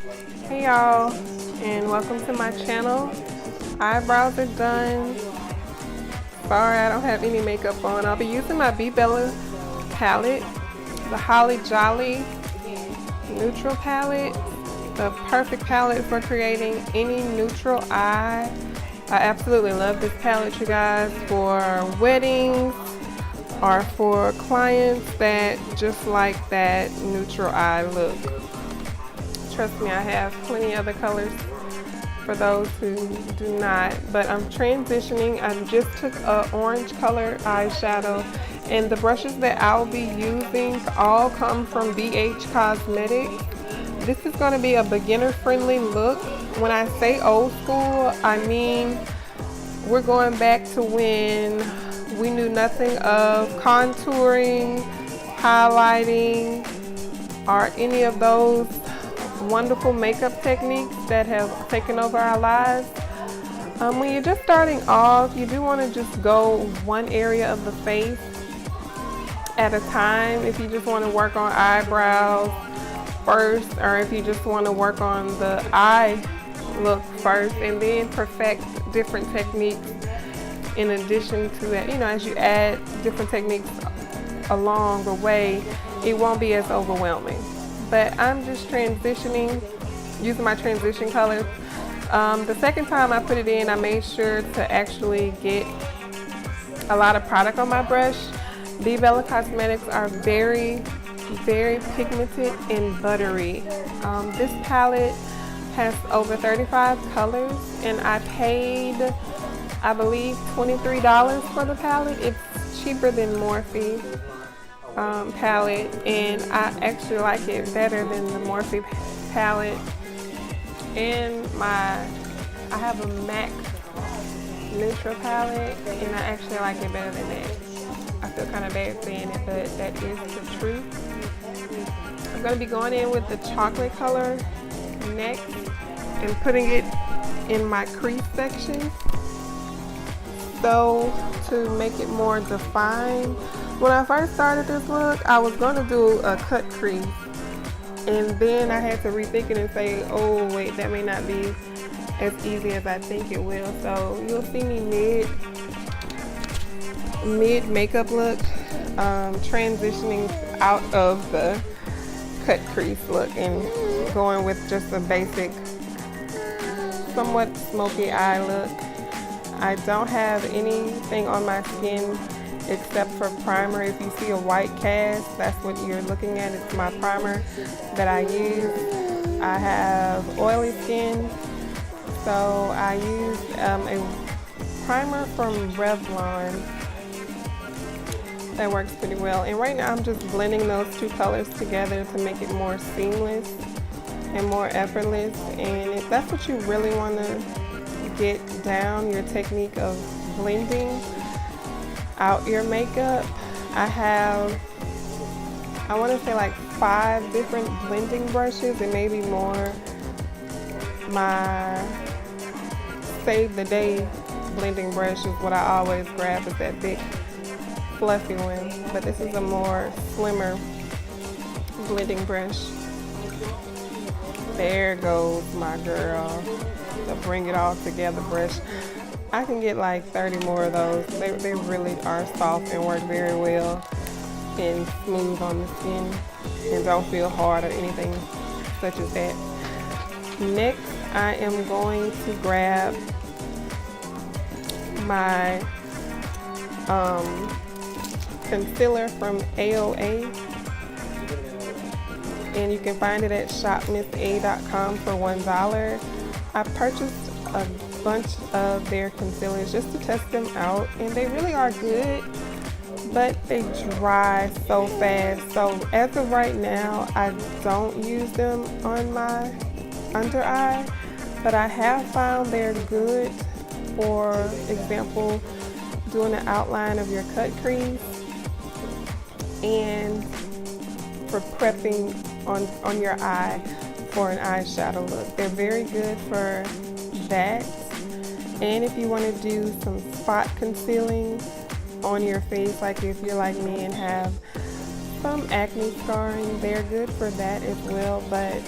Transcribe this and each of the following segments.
Hey y'all, and welcome to my channel. Eyebrows are done. Sorry I don't have any makeup on. I'll be using my BeBella palette, the Holly Jolly neutral palette, the perfect palette for creating any neutral eye. I absolutely love this palette, you guys, for weddings or for clients that just like that neutral eye look. Trust me, I have plenty other colors for those who do not, but I'm transitioning. I just took an orange color eyeshadow, and the brushes that I'll be using all come from BH Cosmetics. This is going to be a beginner friendly look. When I say old school, I mean we're going back to when we knew nothing of contouring, highlighting, or any of those wonderful makeup techniques that have taken over our lives. When you're just starting off, you do want to just go one area of the face at a time. If you just want to work on eyebrows first, or if you just want to work on the eye look first, and then perfect different techniques in addition to that. You know, as you add different techniques along the way, it won't be as overwhelming. But I'm just transitioning, using my transition colors. The second time I put it in, I made sure to actually get a lot of product on my brush. BeBella Cosmetics are very, very pigmented and buttery. This palette has over 35 colors, and I paid, I believe, $23 for the palette. It's cheaper than Morphe palette, and I actually like it better than the Morphe palette. And I have a MAC neutral palette, and I actually like it better than that. I feel kind of bad saying it, but that is the truth. I'm going to be going in with the chocolate color next and putting it in my crease section, so to make it more defined. When I first started this look, I was going to do a cut crease, and then I had to rethink it and say, oh wait, that may not be as easy as I think it will. So you'll see me mid makeup look, transitioning out of the cut crease look and going with just a basic, somewhat smoky eye look. I don't have anything on my skin except for primer. If you see a white cast, that's what you're looking at. It's my primer that I use. I have oily skin, so I used a primer from Revlon that works pretty well. And right now I'm just blending those two colors together to make it more seamless and more effortless. And if that's what you really want to get down, your technique of blending out your makeup, I want to say like 5 different blending brushes, and maybe more. My save the day blending brush is what I always grab, is that big fluffy one, but this is a more slimmer blending brush. There goes my girl, the bring it all together brush. I can get like 30 more of those. They really are soft and work very well and smooth on the skin and don't feel hard or anything such as that. Next, I am going to grab my concealer from AOA, and you can find it at shopmissa.com for $1. I purchased a bunch of their concealers just to test them out, and they really are good, but they dry so fast. So as of right now, I don't use them on my under eye, but I have found they're good, for example, doing the outline of your cut crease and for prepping on your eye for an eyeshadow look. They're very good for that. And if you want to do some spot concealing on your face, like if you're like me and have some acne scarring, they're good for that as well. But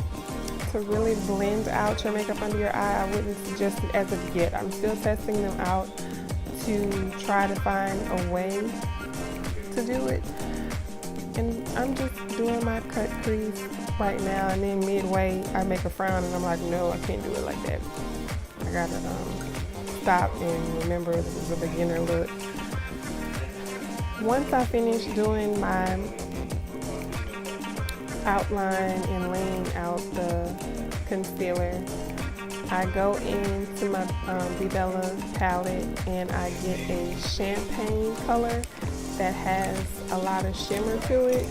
to really blend out your makeup under your eye, I wouldn't suggest it as of yet. I'm still testing them out to try to find a way to do it. And I'm just doing my cut crease right now, and then midway I make a frown and I'm like, no, I can't do it like that. I gotta stop and remember this is a beginner look. Once I finish doing my outline and laying out the concealer, I go into my BeBella palette and I get a champagne color that has a lot of shimmer to it,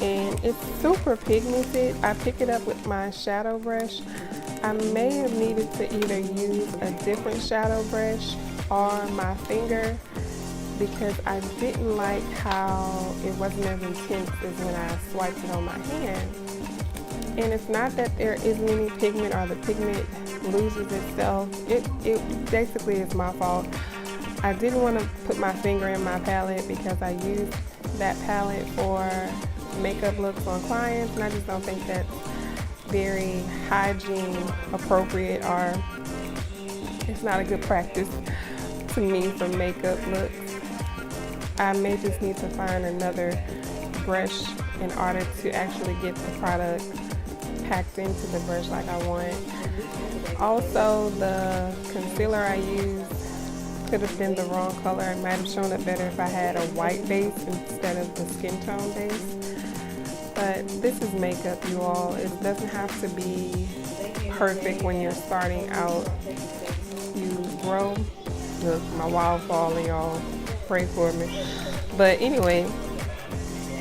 and it's super pigmented. I pick it up with my shadow brush. I may have needed to either use a different shadow brush or my finger because I didn't like how it wasn't as intense as when I swiped it on my hand. And it's not that there isn't any pigment or the pigment loses itself. It basically is my fault. I didn't want to put my finger in my palette because I used that palette for makeup looks on clients, and I just don't think that's very hygiene appropriate, or it's not a good practice to me for makeup looks. I may just need to find another brush in order to actually get the product packed into the brush like I want. Also, the concealer I used could have been the wrong color. It might have shown up better if I had a white base instead of the skin tone base. But this is makeup, you all. It doesn't have to be perfect when you're starting out. You grow. Look, my wall falling, y'all. Pray for me. But anyway,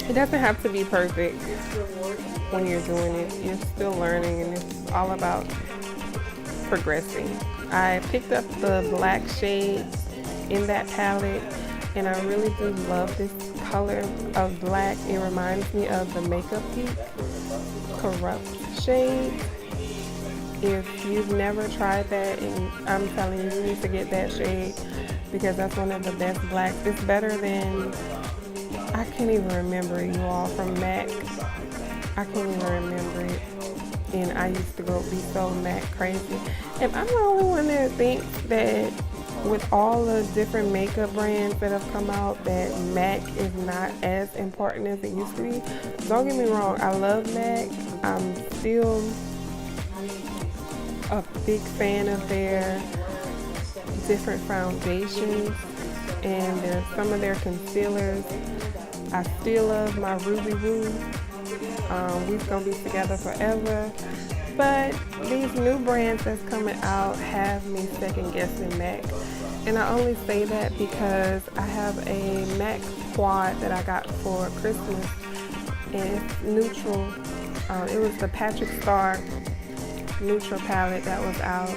it doesn't have to be perfect when you're doing it. You're still learning, and it's all about progressing. I picked up the black shades in that palette, and I really do love this color of black. It reminds me of the Makeup Geek Corrupt shade. If you've never tried that, and I'm telling you, you need to get that shade because that's one of the best blacks. It's better than, I can't even remember, you all, from MAC. I can't even remember it. And I used to be so MAC crazy. And I'm the only one that thinks that with all the different makeup brands that have come out, that MAC is not as important as it used to be. Don't get me wrong, I love MAC. I'm still a big fan of their different foundations and some of their concealers. I still love my Ruby Woo. We're gonna be together forever. But these new brands that's coming out have me second guessing MAC. And I only say that because I have a MAC quad that I got for Christmas, and it's neutral. It was the Patrick Star neutral palette that was out,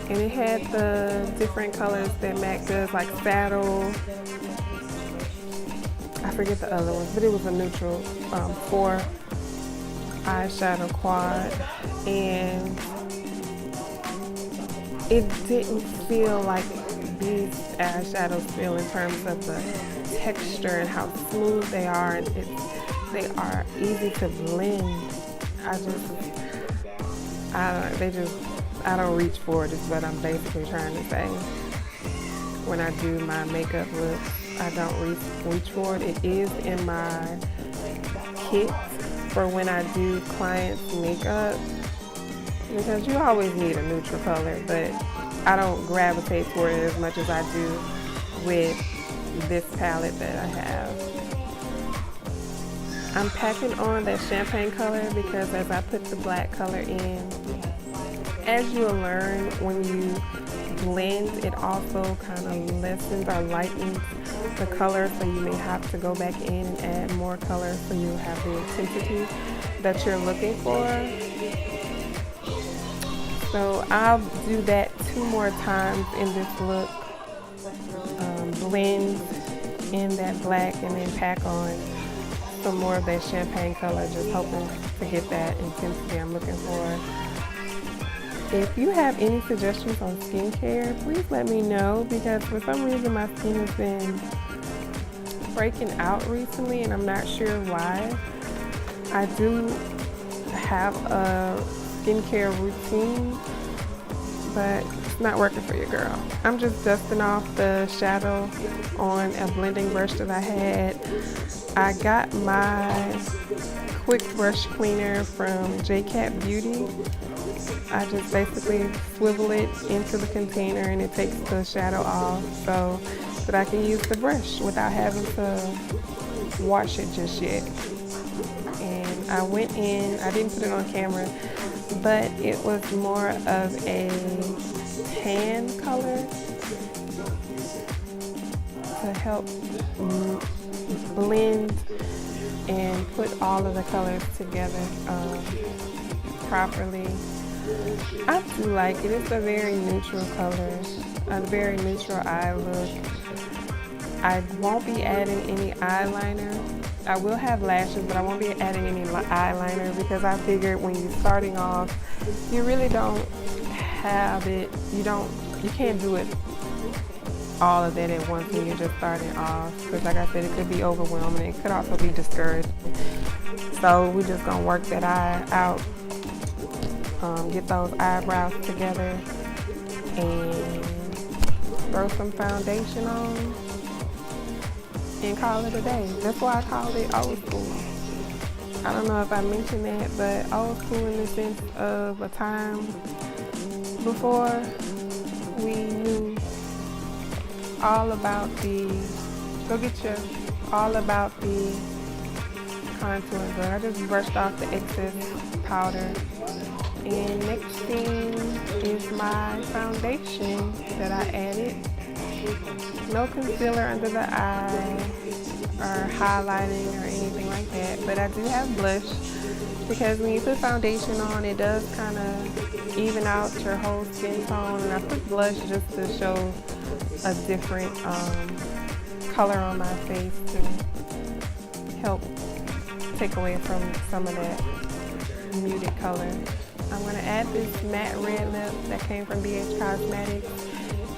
and it had the different colors that MAC does, like saddle. I forget the other ones, but it was a neutral 4 eyeshadow quad, and it didn't feel like these eyeshadows feel in terms of the texture and how smooth they are, and they are easy to blend. I don't reach for it, is what I'm basically trying to say. When I do my makeup look, I don't reach for it. It is in my kit for when I do clients' makeup, because you always need a neutral color, but I don't gravitate toward it as much as I do with this palette that I have. I'm packing on that champagne color because as I put the black color in, as you'll learn, when you blend, it also kind of lessens or lightens the color, so you may have to go back in and add more color so you'll have the intensity that you're looking for. So I'll do that 2 more times in this look, blend in that black and then pack on some more of that champagne color, just hoping to get that intensity I'm looking for. If you have any suggestions on skincare, please let me know, because for some reason my skin has been breaking out recently and I'm not sure why. I do have a skincare routine, but it's not working for your girl. I'm just dusting off the shadow on a blending brush that I had. I got my quick brush cleaner from J-Cat Beauty. I just basically swivel it into the container and it takes the shadow off so that I can use the brush without having to wash it just yet. And I went in, I didn't put it on camera, but it was more of a tan color to help blend and put all of the colors together properly. I do like it. It's a very neutral color, a very neutral eye look. I won't be adding any eyeliner. I will have lashes, but I won't be adding any eyeliner because I figured when you're starting off, you really don't have it. You can't do it all of that at once when you're just starting off. Because like I said, it could be overwhelming. It could also be discouraging. So we're just gonna work that eye out. Get those eyebrows together and throw some foundation on and call it a day. That's why I called it old school. I don't know if I mentioned that, but old school in the sense of a time before we knew all about the contouring. But I just brushed off the excess powder. And next thing is my foundation that I added. No concealer under the eye or highlighting or anything like that, but I do have blush because when you put foundation on, it does kind of even out your whole skin tone, and I put blush just to show a different color on my face to help take away from some of that muted color. I'm going to add this matte red lip that came from BH Cosmetics.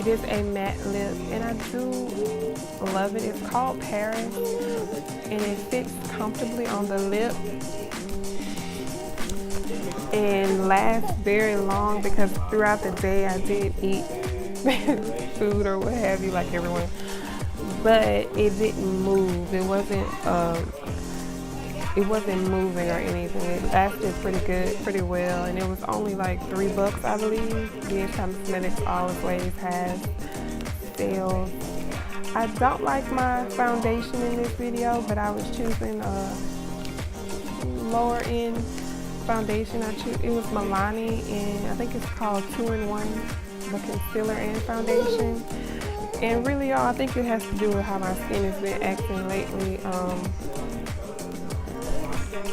It is a matte lip and I do love it. It's called Paris and it fits comfortably on the lip and lasts very long because throughout the day I did eat food or what have you like everyone, but it didn't move. It wasn't moving or anything. It lasted pretty well, and it was only like $3, I believe. BH Cosmetics always has sales. I don't like my foundation in this video, but I was choosing a lower end foundation. It was Milani, and I think it's called 2-in-1, the concealer and foundation. And really, y'all, I think it has to do with how my skin has been acting lately.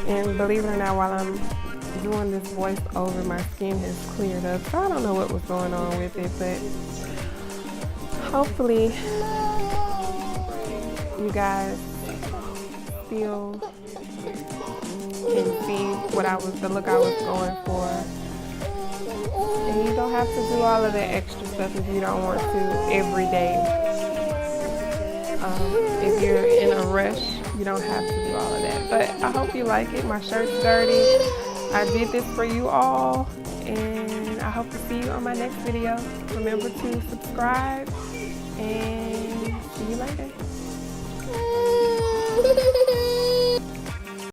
And believe it or not, while I'm doing this voiceover, my skin has cleared up. So I don't know what was going on with it, but hopefully you guys still can see the look I was going for. And you don't have to do all of that extra stuff if you don't want to every day. If you're in a rush, you don't have to do all of that. But I hope you like it. My shirt's dirty. I did this for you all, and I hope to see you on my next video. Remember to subscribe, and see you later.